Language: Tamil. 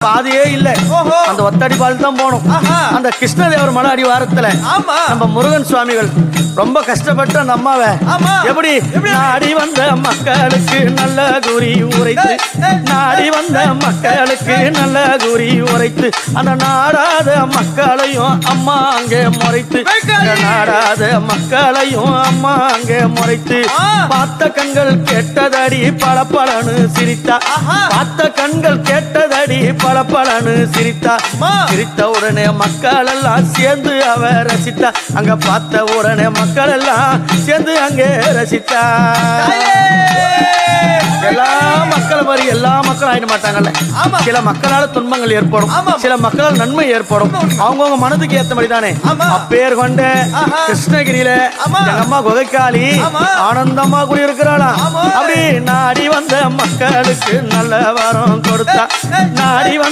பாதியே இல்ல. அந்த ஒத்தடி பால் தான் போனோம். அந்த கிருஷ்ணதேவர் மலை அடிவாரத்துல நம்ம முருகன் சுவாமிகள் ரொம்ப கஷ்டப்பட்ட அந்த அம்மாவை எப்படி நாடி வந்த மக்களுக்கு நல்ல குறி உரைத்து, நாடி வந்த மக்களுக்கு நல்ல குறி உரைத்து, அந்த நாடாத மக்களையும் அம்மா அங்கே முறைத்து, நாடாத மக்களையும் அம்மா அங்கே முறைத்து, பார்த்த கண்கள் கேட்டதடி பளபளன்னு சிரித்தா, பார்த்த கண்கள் கேட்டதடி பளபளன்னு சிரித்தா, சிரித்த உடனே மக்கள் எல்லாம் சேர்ந்து அவ ரசித்தா, அங்க பார்த்த உடனே மக்கள் எல்லாம் சேர்ந்து அங்கே ரசித்தா. எல்லா மக்கள் மாதிரி எல்லா மக்களும் ஆயிட மாட்டாங்கல்ல. சில மக்களால துன்பங்கள் ஏற்படும், சில மக்களால் நன்மை ஏற்படும். அவங்கவுங்க மனதுக்கு ஏத்த மாதிரி தானே. அப்பேர் கொண்ட கிருஷ்ணகிரியில எங்க அம்மா குகைக்காளி ஆனந்தமா குடியிருக்கிறாளா. அப்படி நாடி வந்த மக்களுக்கு நல்ல வரம் கொடுத்தா, நாடி